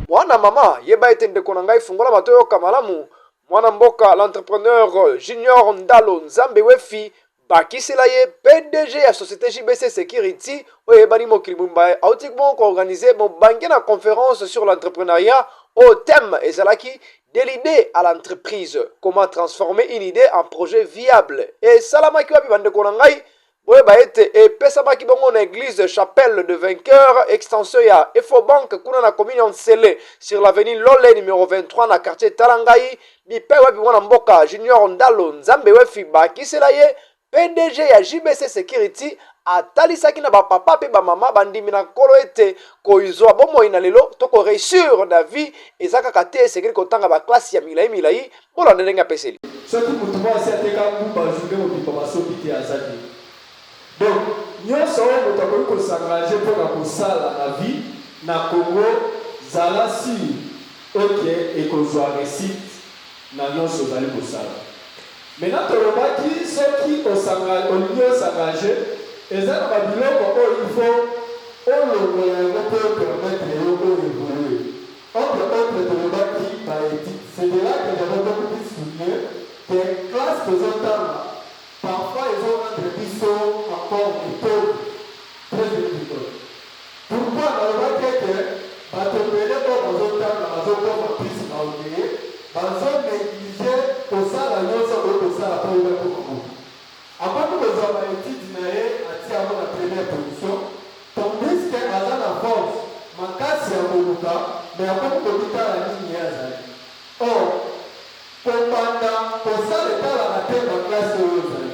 Mwana mama yeba ete ndeko na ngai fungola matoyo kamalamu. Mwana mboka l'entrepreneur Junior Ndalo Nzambe Wefi bakisela ye PDG ya société JBC Security oyebani mokili mumba autik bon organiser bangi na conférence sur l'entrepreneuriat au thème ezalaki de l'idée à l'entreprise, comment transformer une idée en projet viable. Et salamaki wapi bandeko na ngai boye ba ete epesamaki bongo na église chapelle de vainqueur extension ya Efobank kuna na commune Nsele sur l'avenue Lole numéro 23 na quartier Talangai bipe wapi mwana mboka Junior Ndalo Nzambe Wefi bakisela ye PDG ya JBC Security atalisaki na bapapa pe bamama bandimi na kolo ete koizwa bomoi na lelo toko réussir na vie ezaka kate esekeli kotanga baklase ya milai bola ndenge apeseli soki mutu mwasi ateka ngumba journée mobimba basoki te azali. Donc nyonso oyo moto akoki kosengage mpona kosala na vie na Congo zala sur oke ekozwa réussite na nyonso ozali kosala. Maintenant tolobaki soki olingi osengage eza na babiloko oyo il faut olongola yango mpo permettre yo oévolue. Entre autres tolobaki baéthique. C'est de là que j'avais beaucoup plus souligné que classe tozotanga parfois ils ont rendre biso encore méthode très difficile. Pourquoi nalobaki ete bato ebele oyo bazotanga bazokoma plus na odeye bazonéglige kosala nyonso oyo kosala mpo oyo bakokamo. Akoki kozwa baétude na ye atia yango na première position tandis que aza na force makasi ya koluka mais akoki kolitala nini ye azali. Or kopanda kosala etalaka te baklase oyo ozali.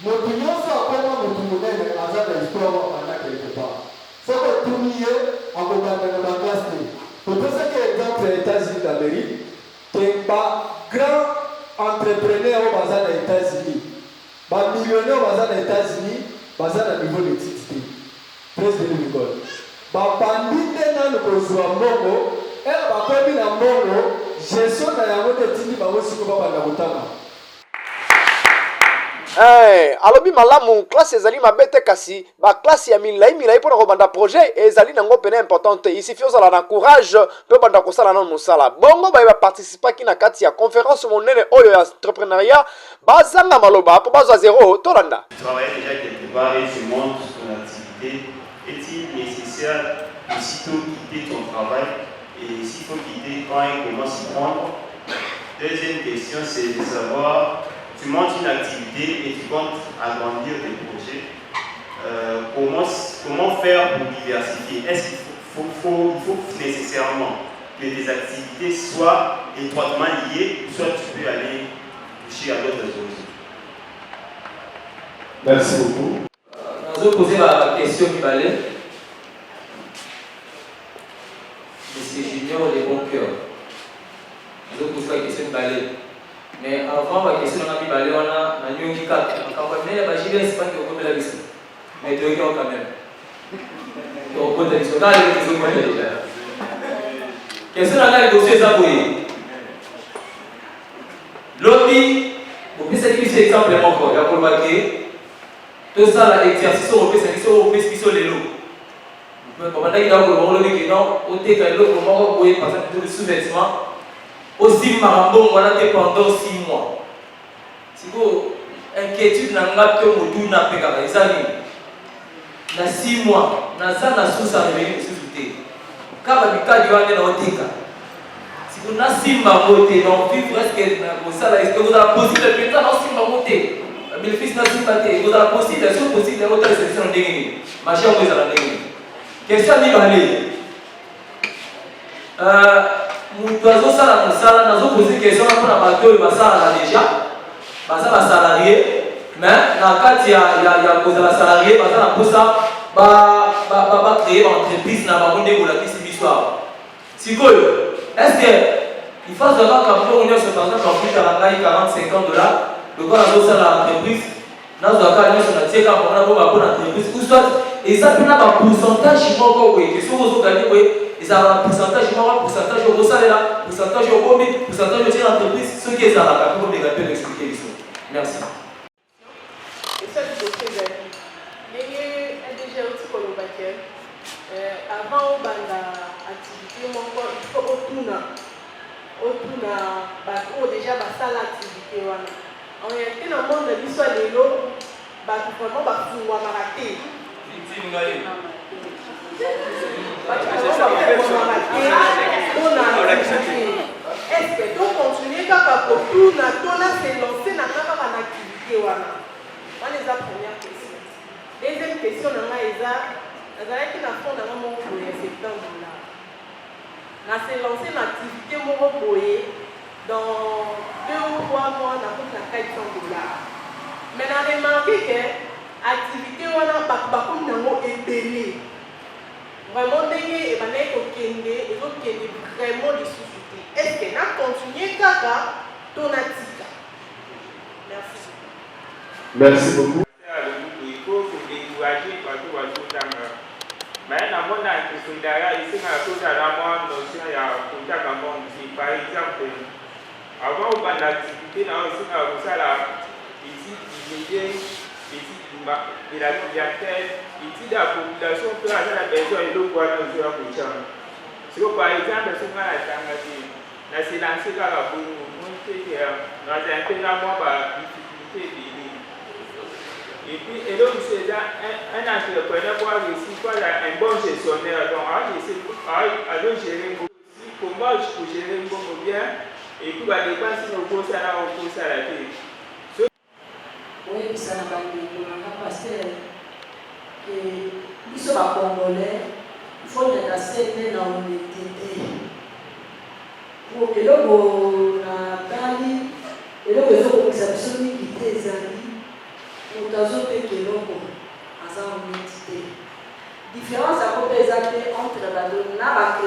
Motu nyonso akoma motu monene aza na histoire abanda quelque part. Soki otuni ye akobanda na baklase te. Topesaki exemple ya États-Unis d'Amérique ke bagrand entrepreneur oyo baza na États-Unis bamillionnaire baza na États-Unis baza na niveau d'étude te presque de l'école bapandi te nanu kozwa mbongo ela bakomi na mbongo gestion na yango te etindi bango siko babanda kotanga. alobi malamu classe ezali mabe te kasi baklase ya milai mpona kobanda projet ezali nango pene importante te isifi ozala na courage mpe obanda kosala nano mosala bongo baye baparticipaki na kati ya conférence monene oyo ya entrepreneuriat bazanga maloba mpo bazwa zero tolanda. Travailler déjà quelque part et tu montres ton activité. Est-il nécessaire aussitôt quitter ton travail et s'il faut quitter quand et comment s'y prendre? Deuxième question, c'est de savoir tu montes une activité et tu comptes agrandir tes projets. Comment faire pour diversifier? Est-ce qu'il faut nécessairement que tes activités soient étroitement liées, soit tu peux aller toucher à d'autres choses? Merci beaucoup. Je vais poser la question qui valait. Monsieur Junior, les bons cœurs. Je vais poser la question qui valait. Mais avant la question on a mis balé on a eu qui quatre quand même mais j'ai bien c'est pas que on la question mais deux qui ont quand même donc on dit ça là les questions moi déjà question là les dossiers ça boyer lobby on peut s'être dit exemple encore il y a pour marquer tout ça là exercice on peut s'être dit on peut spécial les lots comment là il a pour le lobby non on te que l'autre comment boyer par exemple tout le sous-vêtement aussi marabon voilà pendant 6 mois. Si vous inquiétude n'a pas que vous n'a pas gagné ça na 6 mois na ça na sous ça revenu sous côté. Kama bika diwane na oteka. Si vous na 6 mois monter non vivre presque na ça là est-ce que vous avez possible de faire dans 6 mois monter. Mais le fils n'a pas été vous avez possible c'est possible de autre solution ndenge. Machin vous allez ndenge. Question ni balé. Mutu azosala mosala nazoposer question mpona bato oyo basalaka déjà baza basalarié mais na kati ya kozala salarié baza na mposa bacreye baentreprise na bango ndenge olakisi biso awa sikoyo est ce que ifazwaka mbongo nyonso par exemple amputaka ngai $40-50 lokola nazosala entreprise nazwaka nyonso natieka mpona mpona entreprise ou soit eza mpena bapourcentage moko boye ke soki ozoganye boye ezalaka pourcentage moko pourcentage okosalela pourcentage okomi pourcentage otie na entreprise soki ezalaka mpo komeka mpe naexplike biso merci. esali dosie ezali ndenge ndg oti kolobaki avant obanda activité moko ifo bato oyo déjà basala activité wana en réalité na monde na biso ya lelo bato vraiment bafungwamaka te est-ce que to continuer kaka kotuna tona se lancer na kaka na activité wana eza première question. Deuxième question na ngai ezalaki na fond na nga moko boye ya septembre là na se lancer na activité moko boye dans 2 ou 3 mois na koti na 400 dollars mais na remarqué que activité wana bato bakomi nango ebele vraiment ndenge ebandaki kokende ezokende vraiment lisusu te est-ce que na continue kaka to na tika? Merci. Merci beaucoup. Il faut que décourager partout à tout temps. Mais dans mon entrepreneuriat, ici, on a tout à la notion il y a contact à mon vie. Par exemple, avant on a l'activité, on a ça là, ici, ici, de la clientèle, ici, de la population, peut avoir la besoin de l'eau pour nous faire pour ça. Si par exemple, si on a la tangati, on a lancé dans la boue, on a un peu la difficulté de et puis, et donc, c'est un entrepreneur pour réussir, pour un bon gestionnaire. Donc, à gérer aussi, comment je peux gérer mon bien, et puis, va dépenser nos courses à la télé. Oui, ça n'a pas été parce que nous sommes Congolais, il faut être assez bien dans l'honnêteté. Pour que l'homme a parlé, et l'homme a observé qu'il était des amis. Différence à côté entre les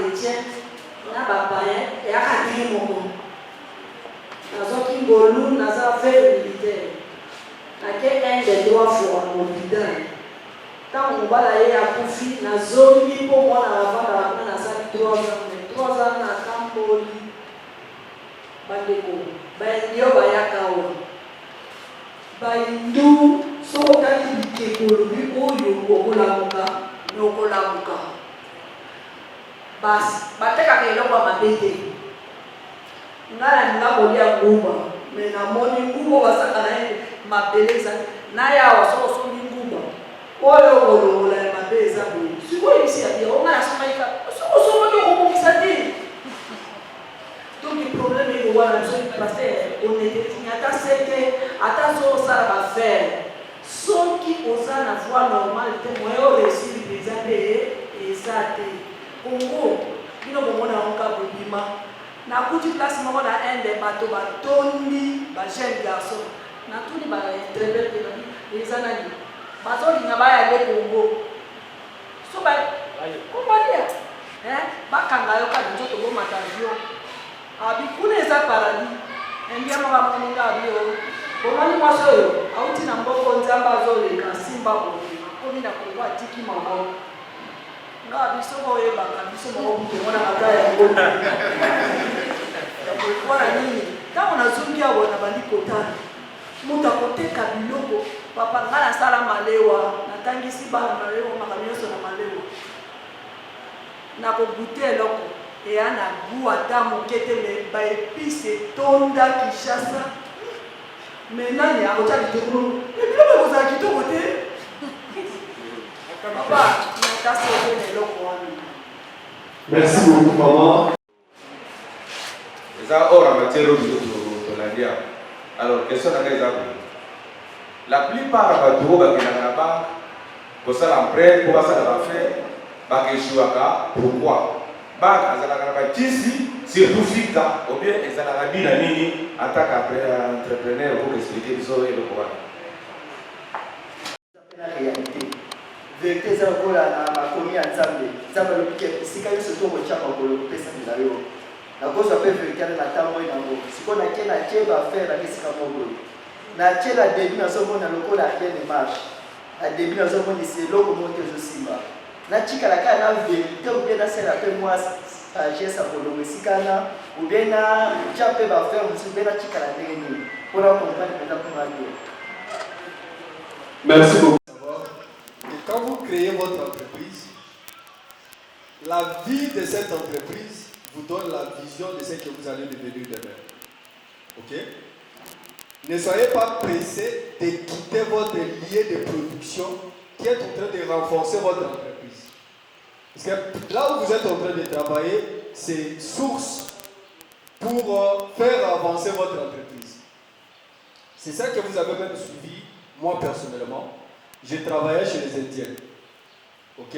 chrétiens et les païens et les catholiques. Nous avons fait militaire. Un des 3 fois au Bidin. Quand on va aller à Koufi, nous avons mis pour moi avant la 3 ans. 3 ans à Campoli. Bandeko. Bayo Bayakao. Baindu sokotaki bikekolobi oyo okolamuka nokolamuka basi batekaka eloko ya mabe te ngai nalinga kolia nguba me namoni nguba basaka na ye mabele ezali naye awa soko osombi nguba oyo kolongola ya mabe eza boye sikoyebisi ya bia ongai nasomaika soko osomoki okobongisa te donc le problème est que voilà, parce qu'on est ata seke ata so sala ba faire soki oza na voie normale te moyo réussir déjà te ezate Congo bino bomona onka bobima na kuti place moko na inde bato batondi ba jeune garçon na tuni ba interprète na ezana ni bazolinga bayale Congo so ba kombalia bakanga yo kana nzoto bomata avion abikuna eza paradis endiama bamoninga abio bomani mwaso oyo auti na mboko nzambe azoleka simba bolinga komi na Kongo atiki moko nga biso boyebaka biso moko butomona ata yango wana nini ntango nazongi awa na bandi kotana moto akoteka biloko papa nga nasala malewa natangisi bana malewa maka nyonso na malewa nakogute eloko eya na gu ata moke te me baepise etonda Kinshasa me nani akotya kitoko ebiloko ekozala kitoko te papa natasi ete na eloko wana. Merci beaucoup maman. Eza or en matière de l'India. Alors question na ngai eza la plupart ya bato oyo bakendaka na banque kosala emprunte mpo basala baffaire bakeshuwaka pourquoi banque azalaka na bakisi surtout fika ou bien ezalaka bina nini ataka entrepreneur pour expliquer biso eloko wana. Vérité eza lokola na makomi ya Nzambe. Nzambe alobiki esika nyonso tokotya makolo kopesana yo. nakozwa mpe vérité na ntango oyo nango sikoyo nake natie bafere nanga esika moko natie na debi nazomona lokola rien ne marche na debi nazomonisa eloko moko te ezosimba natikala kaka na vérité obien nasala mpe mwa sagesse ya kolongo esika na obien natya mpe bafere mosusu mpe natikala ndenge nini mpona comprendre mpenza mpona yo. Merci beaucoup. Et quand vous créez votre entreprise, la vie de cette entreprise vous donne la vision de ce que vous allez devenir demain. Ok? Ne soyez pas pressé de quitter votre lieu de production qui est en train de renforcer votre entreprise. Parce que là où vous êtes en train de travailler, c'est source pour faire avancer votre entreprise. C'est ça que vous avez même suivi, moi personnellement. J'ai travaillé chez les Indiens. Ok?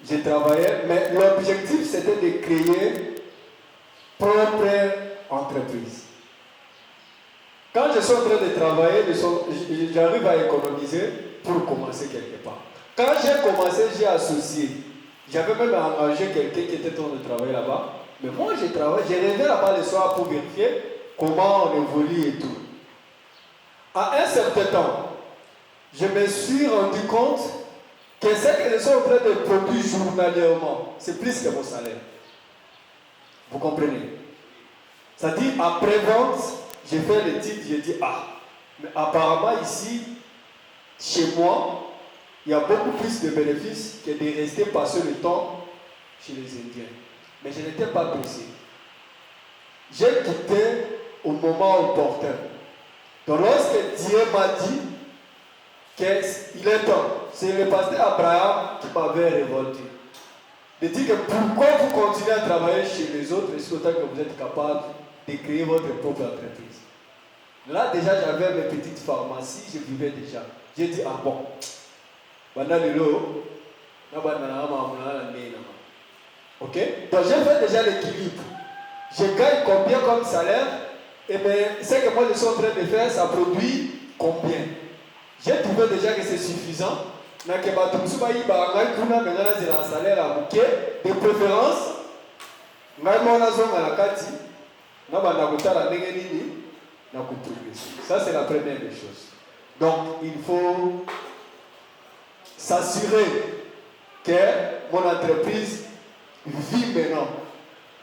J'ai travaillé, mais l'objectif c'était de créer propre entreprise. Quand je suis en train de travailler, j'arrive à économiser pour commencer quelque part. Quand j'ai commencé, j'ai associé. J'avais même engagé quelqu'un qui était en train de travailler là-bas. Mais moi, je rêvais là-bas le soir pour vérifier comment on évolue et tout. À un certain temps, je me suis rendu compte que ce que je suis en train de produire journalièrement, c'est plus que mon salaire. Vous comprenez? C'est-à-dire, après vente, j'ai fait le titre, j'ai dit, mais apparemment ici, chez moi, il y a beaucoup plus de bénéfices que de rester passer le temps chez les Indiens. Mais je n'étais pas pressé. J'ai quitté au moment opportun. Donc lorsque Dieu m'a dit qu'il est temps, c'est le pasteur Abraham qui m'avait révolté. De dire que pourquoi vous continuez à travailler chez les autres jusqu'au temps que vous êtes capable de créer votre propre entreprise. Là déjà j'avais mes petites pharmacies, je vivais déjà. J'ai dit bon. Ok? Donc j'ai fait déjà l'équilibre. Je gagne combien comme salaire? Et bien, ce que moi je suis en train de faire, ça produit combien? J'ai trouvé déjà que c'est suffisant. De préférence, ça c'est la première des choses. Donc il faut s'assurer que mon entreprise vit maintenant.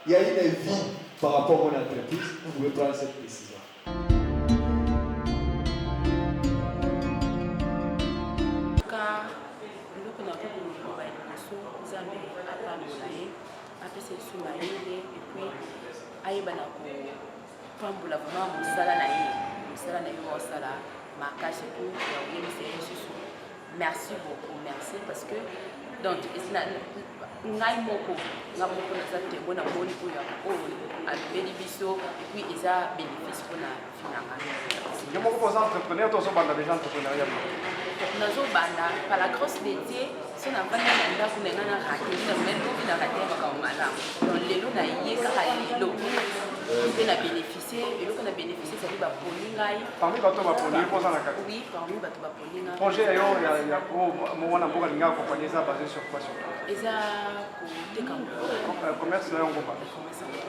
Il y a une vie par rapport à mon entreprise. Vous pouvez prendre cette décision. Merci beaucoup, merci parce que donc ngai moko na zate bona moni ko ya o albeli biso et puis eza bénéfice pour na finanga. Je me propose entrepreneur to so banda déjà entrepreneuriat. Nazo banda par la grâce de Dieu so na banda na kunenga na raté na mendo na raté ba mala. Donc lelo na yé kaka lelo. On a bénéficié et le qu'on a bénéficié c'est ba polingai. Parmi bato ba polingai pour ça na kati. Oui, parmi bato ba polingai. Projet yo ya ko mo wana mboka linga accompagner ça basé sur quoi sur quoi? Eza ko teka commerce na yango ba.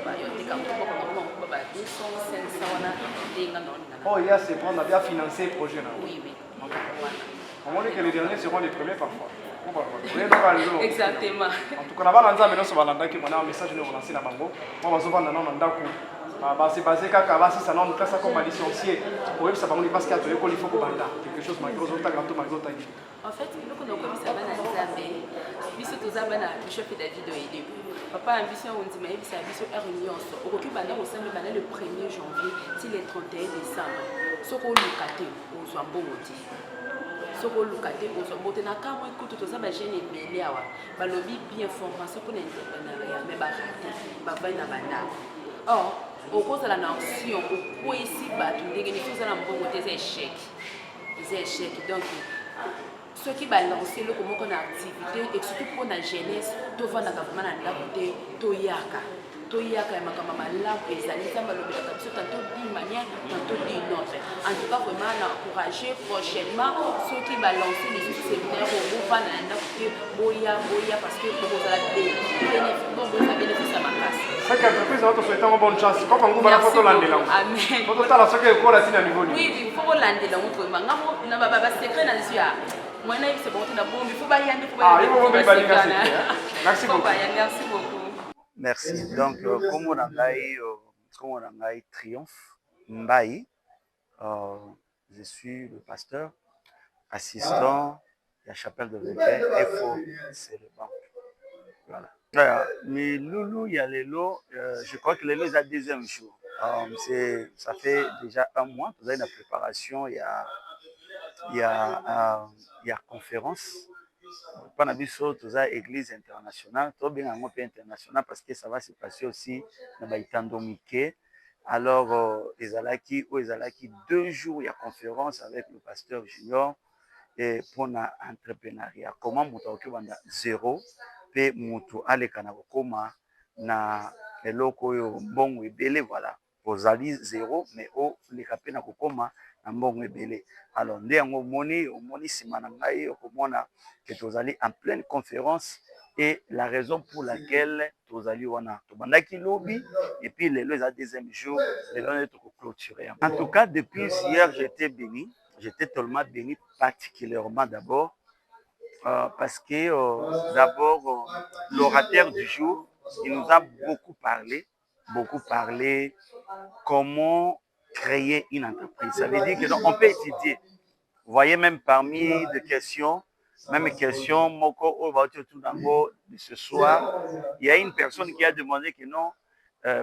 Ba yo teka ko ba 200 500 wana denga non. Oh, il y a c'est prendre à bien financer le projet là. Oui, oui. On dit que les derniers seront les premiers parfois. Exactement. En tout cas, on a un message de relancer la bango. On va se vendre dans un daku. C'est basé ça non classe comme licencié. Oui, ça va nous parce qu'il faut quelque chose malgré autres en fait, nous connaissons ça bana nzambe. Biso tozabana bishop David Oede. Papa ambition on dit mais ça ambition réunion so. Au bana au samedi bana le 1er janvier, c'est le 31 décembre. Soko lukate au Zwamboti. Soko lukate au Zwamboti na kama ikutu tozaba jeune ebele awa. Balobi bien formation pour l'entrepreneuriat mais ba raté. Ba vai na banda. Or, au cause de la nation, au quoi ici battu, les choses à l'embauche des échecs. Des échecs. Donc, ceux qui balancent le comment qu'on a activité et surtout pour la jeunesse, tout va dans le gouvernement à côté, Toyaka. Toyaka et Makamama là, les années, ça va le faire tantôt d'une manière, tantôt d'une autre. En tout cas, vraiment, encourager prochainement ceux qui balancent les séminaires au gouvernement à côté, Boya, parce que pour vous avez des bénéfices à ma place. Chaque entreprise a souhaité une bonne chance. Quand on va photo l'année là. Amen. Photo là, ce que pour la à niveau. Oui, il faut l'année là. On peut. Ngamo na baba secret na zia. Moi na c'est bon, na bon, il faut pas y aller, faut pas y aller. Merci beaucoup. Merci beaucoup. Merci. Donc, comme on a eu Triomphe Mbaye, je suis le pasteur assistant de la chapelle de Vétel, FO, c'est le banc. Voilà. Mais Loulou, il y a Lelo, je crois que Lelo est à deuxième jour. Ça fait déjà un mois, vous avez la préparation, il y a conférence. Pas na biso toza église internationale, to bien un peu international parce que ça va se passer aussi na baitando mike. Alors ezalaki 2 jours il y a conférence avec le pasteur Junior et pour na entrepreneuriat. Comment moto okobanda zéro pe moto aleka na kokoma na eloko oyo mbongo ebele, voilà. Ozali zéro mais oleka pe na kokoma na mbongo ebele. Alors nde yango omoni nsima na ngai okomona que tozali en pleine conférence et la raison pour laquelle tozali wana tobandaki lobi et puis lelo eza deuxième jour lelo nde tokoclôturer. En tout cas depuis hier j'étais béni, j'étais tellement béni particulièrement d'abord parce que d'abord l'orateur du jour il nous a beaucoup parlé comment créer une entreprise. Ça veut dire que donc, on peut étudier. Vous voyez, même parmi des questions, même question, Moko de ce soir, il y a une personne qui a demandé que non,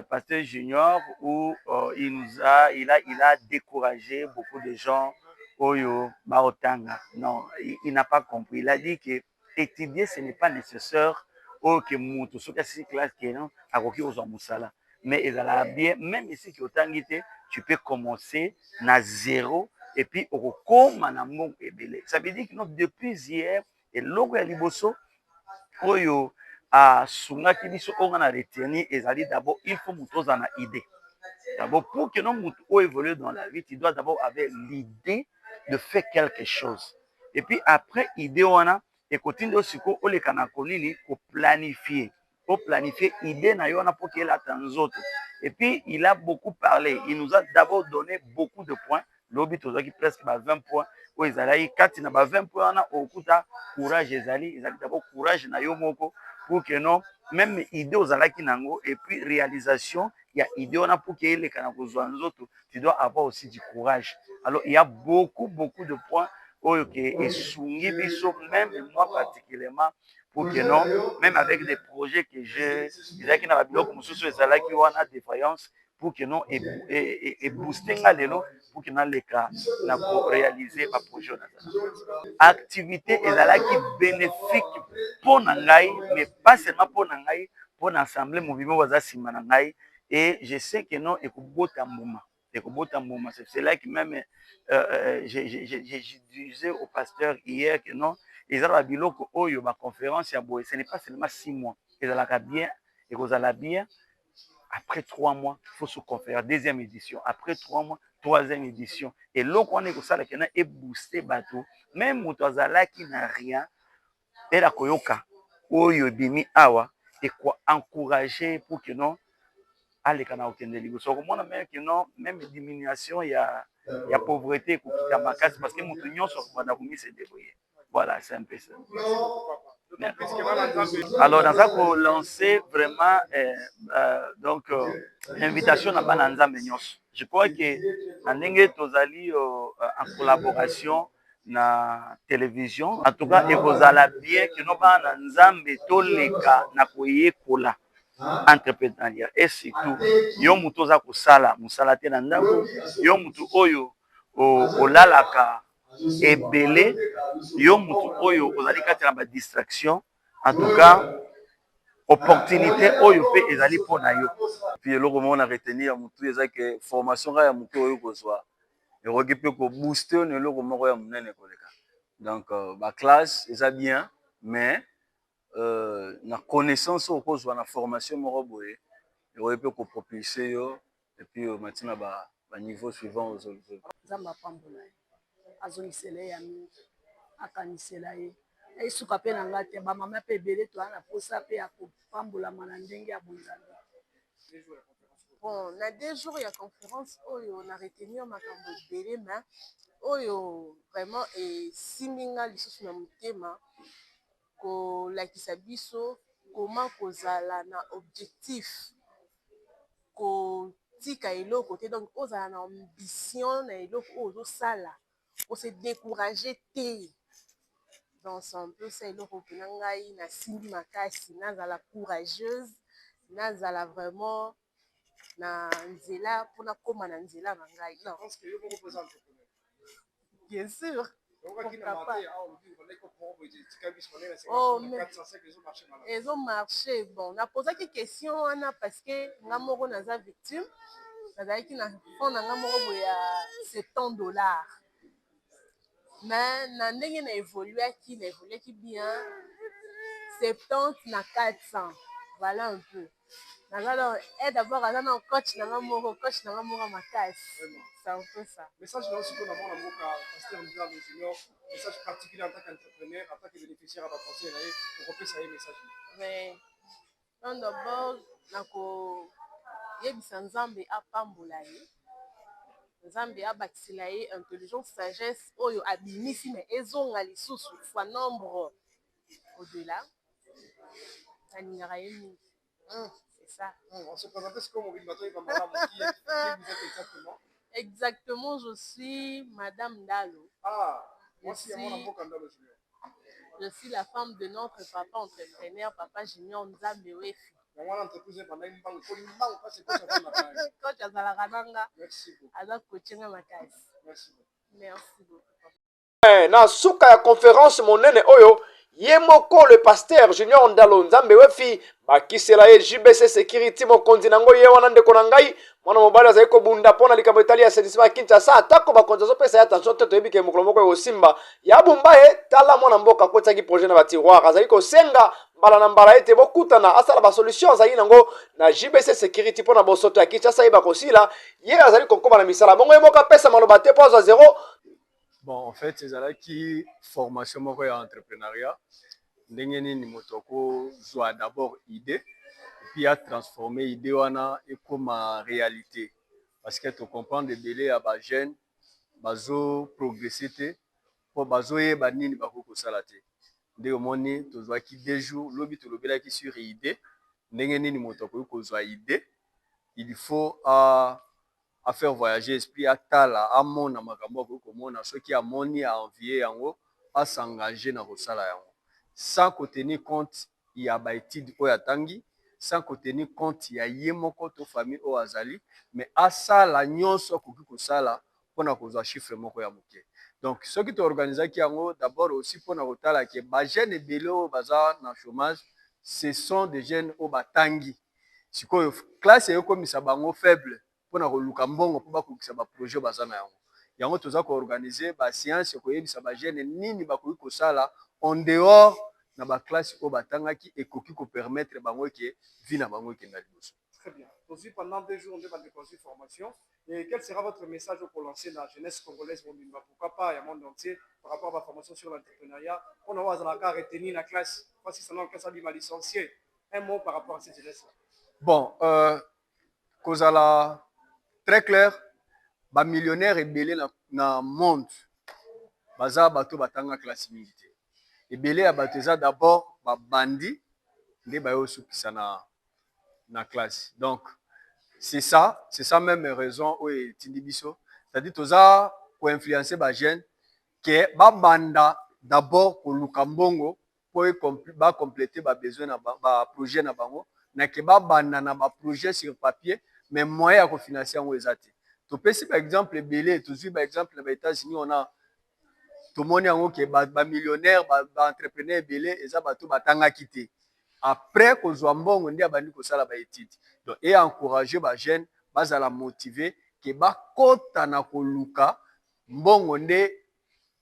Pasteur Junior, où il a découragé beaucoup de gens. Oyo, Baotanga. Non, il n'a pas compris. Il a dit que étudier, ce n'est pas nécessaire. Oh, que Moutou, ce que classe qui est non, à Roki aux Moussala. Mais il a bien, même ici qui est tu peux commencer à zéro et puis au manamong ebele. Ça veut dire que depuis hier et logo ya liboso oyo a sungaki biso on a retenu ezali d'abord il faut mutoza na idée. D'abord pour que nous évoluer dans la vie, tu dois d'abord avoir l'idée de faire quelque chose. Et puis après idée on a et continue aussi ko le kanakonini ko planifier. Pour planifier idée na yona pour qu'elle attende autres. Et puis il a beaucoup parlé, il nous a d'abord donné beaucoup de points. Lobi tozaki presque 20 points. O ezalaki kati na 20 points na okuta courage ezali d'abord courage na yo moko pour que non même idée ozalaki nango et puis réalisation il y a idée on a pour que les kanako nzoto tu dois avoir aussi du courage. Alors il y a beaucoup de points oyo ke esungi biso même moi particulièrement pour que non même avec des projets que j'ai ezalaki na babiloko mosusu ezalaki wana défaillance pour que non et booster nga lelo pour que naleka na réaliser ma projet na activité ezalaki bénéfique pour na ngai mais pas seulement pour na ngai pour na assemblée mouvement waza sima na ngai et je sais que non ekobota mbuma c'est là que même j'ai disais au pasteur hier que non ezala biloko oyo ba conférence ya boye ce n'est pas seulement 6 mois ezalaka bien ekozala bien. Après 3 mois, il faut se conférer. Deuxième édition. Après 3 mois, troisième édition. Et là, on est comme ça, on est boosté bateau. Même Moutazala qui n'a rien, et la koyoka, oyo bimi awa, et quoi encourager pour que non, allez kana okende ligo. So comment même que non, même diminution, il y a pauvreté pour quitter ma casse parce que Moutounion sur Madame s'est débrouillé. Voilà, c'est un peu ça. Alors, dans ça, pour lancer vraiment donc l'invitation à Bananza Menyos. Je crois que Anenge Tozali en collaboration na télévision, en tout cas, et vous allez bien que nous Bananza Metoleka na koye kola entrepreneuriat et surtout yo muto za kusala musala te na ndako yo mutu oyo olalaka ebele yo mutu oyo ozali kati na ba distraction. En tout cas, opportunité oyo pe ezali pona yo. Puis eloko mona retenir mutu eza que formation ya mutu oyo kozwa eroki pe ko booster ne eloko moko ya munene koleka. Donc ba classe eza bien mais na connaissance au kozwa na formation moko boye eroki pe ko propulser yo et puis matina ba niveau suivant aux autres. Zamba pambola azonisela ya mingi akanisela ye esuka mpe na ngai te bamama mpe ebele toa na posa mpe ya kopambolama na ndenge ya bonzambe. Bon, na 2 jours ya conférence oyo na retenir makambo ebele ma oyo vraiment esimbi nga lisusu na motema kolakisa biso comment kozala na objectif kotika eloko te donc ozala na ambition na eloko oyo ozosala ose décourager te Donc c'est un peu ça eloko mpena ngai nasimbi makasi nazala courageuse nazala vraiment na nzela mpona kóma na nzela na ngai non bien sûr ezomarche bon napozaki question wana parce que nga moko naza victime nazalaki na fond na nga moko boye ya $70 mais na ndenge na évoluaki bien 70 na 400 voilà un peu naza donc d'abord aza na coach na nga moko makasi c'est un peu ça message na aussi na mwana mboka pasteur Nzambe Junior message particulier en tant qu'entrepreneur en tant que bénéficiaire à conseil na ye pour kopesa ye message mais non d'abord nako yebisa Nzambe apambola ye Nzambe abakisela ye intelligence sagesse oyo abimisi mais ezonga lisusu fois nombre au-delà alingaka ye mingi c'est ça on se présente ce comme mobile bato yeba malamu qui vous êtes exactement. Exactement, je suis Madame Ndalo. Moi aussi, mon avocat Ndalo Junior. Je suis la femme de notre papa entrepreneur, Papa Junior Nzambe Wefi. Coach azalaka nanga. Aza coachinga makasi. Merci beaucoup. Na suka ya conférence monene oyo ye moko le pasteur Junior Ndalo Nzambe Wefi bakisela ye JBC Security mokonzi nango ye wana ndeko na ngai mwana mobali azali kobunda mpona likambo etali ya sedisima ya Kinshasa atako bakonzi azopesa ye attention te toyebi ke mokolo moko ekosimba ya bumba ye tala mwana mboka akotisaki projet na batiroire azali kosenga mbala na mbala ete bokutana asala basolution azali nango na JBC Security mpona bosoto ya Kinshasa yeba kosila ye azali kokoma na misala bongo ye moko apesa maloba te po azwa zero. Bon, en fait, c'est formation moko ya entrepreneuriat. Ndenge nini moto akozwa d'abord idée puis à transformer idée wana comme réalité. Parce que tu comprends de belé à ba jeune bazo progresser te po bazo yeba nini bakoko sala te. Nde omoni tozwa ki 2 jours lobi to lobela ki sur idée. Ndenge nini moto akozwa idée, il faut à faire voyager esprit à tala à mon amakambo ko mona ce qui a moni a envier yango à s'engager na kosala yango sans tenir compte il y a ba étude o ya tangi sans tenir compte il y a yemoko to famille o azali mais à ça la nyonso ko kosala pona kozwa chiffre moko ya moke. Donc ce qui t'organise qui yango d'abord aussi pona kotala ke ba jeune belo baza na chômage ce sont des jeunes o batangi sikoyo classe yo komisa bango faible pona koluka mbongo po bakokisa ba projet baza na yango yango toza ko organiser ba séance ko yebisa ba jeune nini bakoki kosala en dehors na ba classe o batangaki ekoki ko permettre bango ke vie na bango ke na liboso. Très bien. Aussi pendant 2 jours on va déposer formation et quel sera votre message pour lancer la jeunesse congolaise mobimba pourquoi pas à monde entier par rapport à la formation sur l'entrepreneuriat on va avoir retenir la classe pas si seulement classe à licencié un mot par rapport à cette jeunesse. Bon kozala très clair ba millionnaire ebele na monde baza bato batanga classe mingi te ebele ya bato eza d'abord ba bandi nde bayo sukisa na classe. Donc c'est ça même raison o etindi biso c'est-à-dire toza ko influencer ba jeune ke ba banda d'abord ko luka mbongo po ba compléter ba besoin na ba projet na bango na ke ba banda na ba projet sur papier mais moyen ya ko financer yango eza te. Topesi par exemple ebele tozwi par exemple na ba États-Unis on a tomoni yango ke ba millionnaire ba entrepreneur ebele eza bato batangaki te après kozwa mbongo nde abandi kosala ba étude. Donc et encourager ba jeune bazala motiver ke bakota na koluka mbongo nde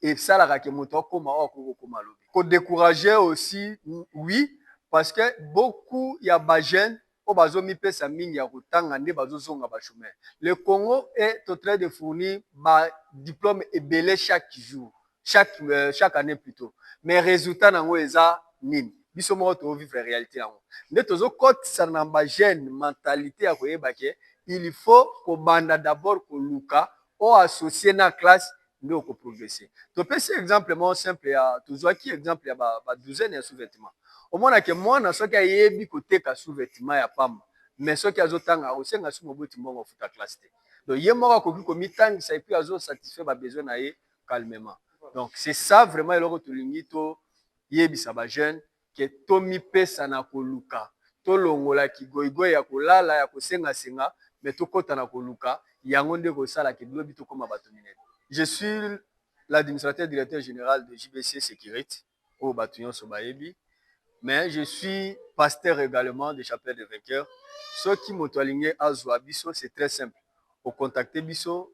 esalaka ke moto akoma o akokoma lobi ko décourager aussi oui parce que beaucoup ya ba jeune o bazo mipesa mingi ya kotanga nde bazozonga ba chômeur. Le Congo est en train de fournir ba diplôme ebele chaque jour chaque année plutôt mais résultat nango eza nini biso moko to vivre réalité yango nde tozo kotisa na ba jeune mentalité ya koyeba ke il faut kobanda d'abord koluka o associé na classe nde oko progresser. Topesi exemple mo simple ya tozwaki exemple ya ba douzaine ya sous-vêtements omona ke mwana soki ayebi koteka sous-vêtements ya pamba mais soki azotanga osenga su moboti mbongo futa classe te. Donc ye moko akoki komitangisa et puis azo satisfaire ba besoin na ye calmement. Donc c'est ça vraiment eloko tolingi to yebisa ba jeune ke tomi pesa na koluka tolongola ki goigoy ya kolala ya kosenga senga mais tokota na koluka yango nde kosala ke bilobi tokoma bato minene. Je suis l'administrateur directeur général de JBC Sécurité au bato nyonso bayebi, mais je suis pasteur également de Chapelle des Vainqueurs. Ceux qui moto aligné azwa biso, c'est très simple. Au contacter biso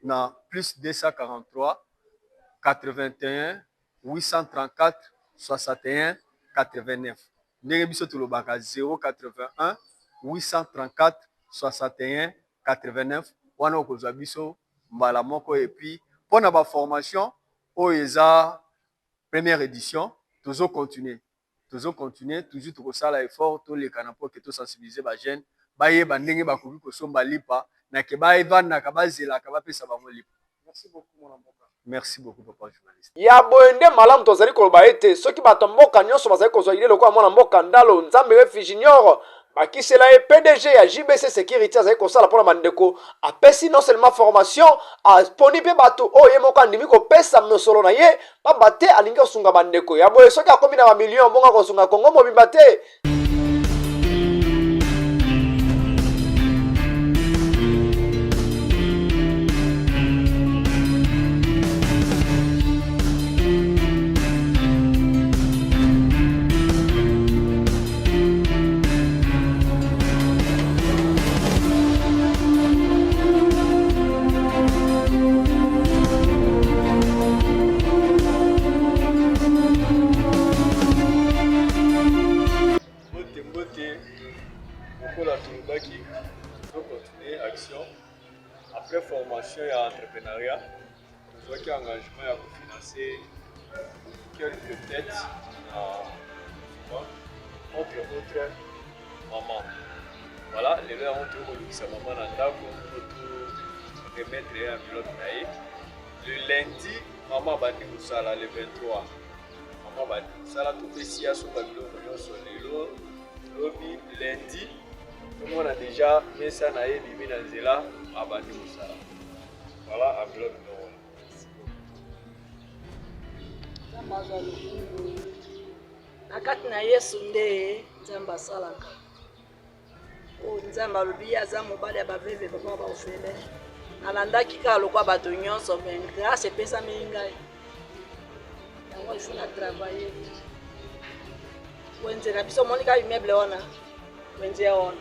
na plus 243 81 834 61 89. Ndenge biso tulobaka 081 834 61 89. Wana okozwa biso mbala moko et puis pour na ba formation oyo eza première édition toujours continuer toujours tokosala effort toleka na po ke to sensibiliser ba jeune bayeba ndenge bakoki kosomba lipa na ke bayevandaka bazelaka bapesa bango lipa. Merci beaucoup mon avocat. Merci beaucoup papa journaliste. Ya boende malamu tozali koloba ete soki bato mboka nyonso bazali kozwa ile lokola mwana mboka Ndalo Nzambe Wefi Junior bakisela ye PDG ya JBC Sécurité azali kosala mpona bandeko apesi non seulement formation aponi mpe bato oyo ye moko andimi kopesa mosolo na ye pamba te alingi kosunga bandeko ya boye soki akomi na bamillion mbongo kosunga Kongo mobimba te. Après formation et entrepreneuriat, nous avons un engagement à financer quelques têtes entre autres maman. Voilà, les gens ont tout sa maman dans le pour remettre un pilote. Le lundi, maman va dire ça le 23. Maman va dire ça là tout ici à son pavillon lobby lundi. Tout le monde a déjà mis ça dans les bimines dans zéla à bandi moussala. Voilà, à bloc nord. Na kati na Yesu nde Nzambe asalaka. O Nzambe alobi aza mobali ya baveve papa baofele. Nalandaki kaka lokwa bato nyonso mais grâce epesami ngai. Yango il faut na travailler. Wenze na biso moni ka immeuble wana. Wenze wana.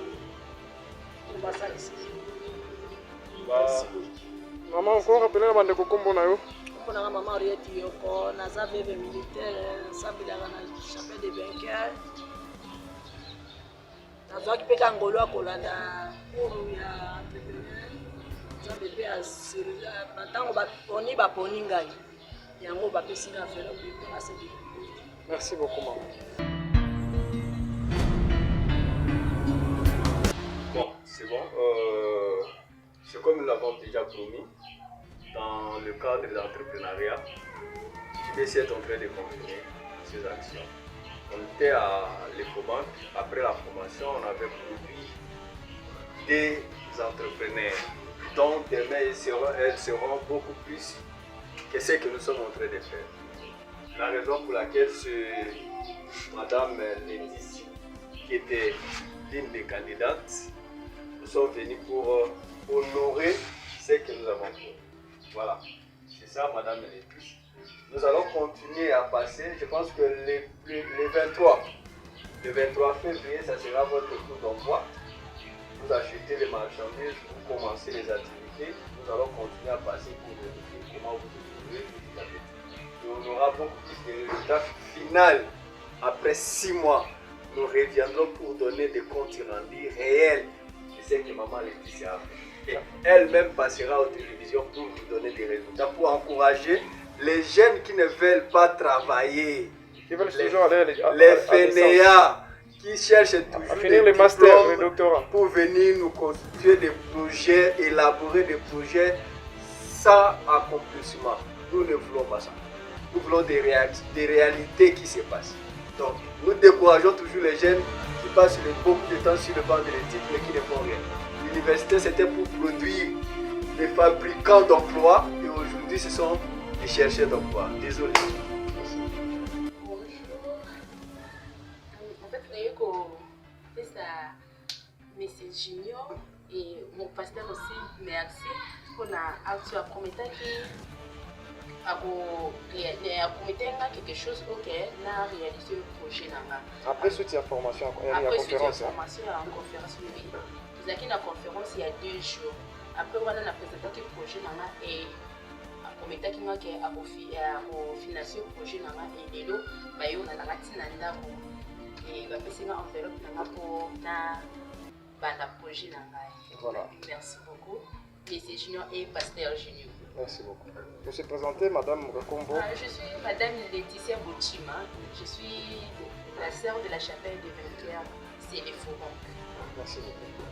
Maman, encore rappeler la bande de Kokombo na yo. Mpona nga mama Orieti Yoko, naza veve militaire, nsambilaka na Chapelle des Vainqueurs. Nazwaki mpe ka ngolo akolanda cours ya entrepreneur. Nzambe mpe asirila ntango baponi ngai. Yango bapesi nga felo mpona sedi. Merci beaucoup maman. Bon, c'est bon. C'est comme nous l'avons déjà promis, dans le cadre de l'entrepreneuriat, JBC est en train de continuer ses actions. On était à l'Ecobank, après la formation, on avait produit des entrepreneurs dont demain elles seront beaucoup plus que ce que nous sommes en train de faire. La raison pour laquelle c'est Madame Laetitia, qui était l'une des candidates, nous sommes venus pour honorer ce que nous avons fait. Voilà, c'est ça Madame Laetitia. Nous allons continuer à passer, je pense que le 23 février, ça sera votre tour d'envoi. Vous achetez les marchandises, vous commencez les activités. Nous allons continuer à passer pour vérifier comment vous trouvez. Et on aura beaucoup plus de résultats finaux. Après 6 mois, nous reviendrons pour donner des comptes rendus réels de ce que Maman Laetitia a fait. Et elle-même passera aux télévisions pour nous donner des résultats, pour encourager les jeunes qui ne veulent pas travailler, les fainéants qui cherchent toujours finir les masters, les doctorats, pour venir nous constituer des projets, élaborer des projets sans accomplissement. Nous ne voulons pas ça. Nous voulons des réalités qui se passent. Donc, nous décourageons toujours les jeunes qui passent beaucoup de temps sur le banc de l'éthique mais qui ne font rien. L'université, c'était pour produire des fabricants d'emplois et aujourd'hui, ce sont des chercheurs d'emploi. Désolé. Junior et mon pasteur aussi, merci pour l'actu à promettre à quelque chose ok na réaliser le projet là. Après cette information, il y a une conférence. Oui. Nous avons une conférence il y a 2 jours. Après on a présenté le projet là et promettre qu'il y a financer le projet là et là on a la tinanda et va passer une enveloppe pour na projet là. Voilà. Merci beaucoup. Monsieur Junior et Pasteur Junior. Merci beaucoup. Vous se présentez, Madame Combo. Je suis Madame Laetitia Bouchima. Je suis la sœur de la chapelle de Vainqueur, c'est les Fourons. Merci beaucoup.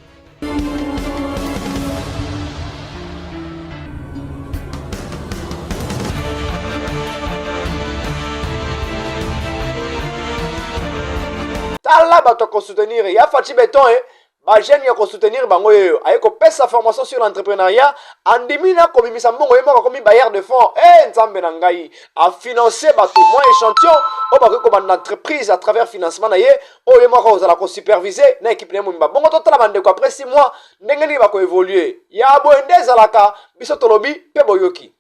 Tala bato ko soutenir ya Fati Beton bajeni ya ko soutenir bango yoyo aye ko pesa formation sur l'entrepreneuriat andimi na komimisa mbongo yemo ko mi bailleur de fonds nzambe na ngai a financer bato moi échantillon o ba ko ban entreprise à travers financement na ye o yemo ko za la ko superviser na équipe nemo mba bongo to tala bande ko après 6 mois ndenge ni ba ko évoluer ya bo ndeza laka biso tolobi pe boyoki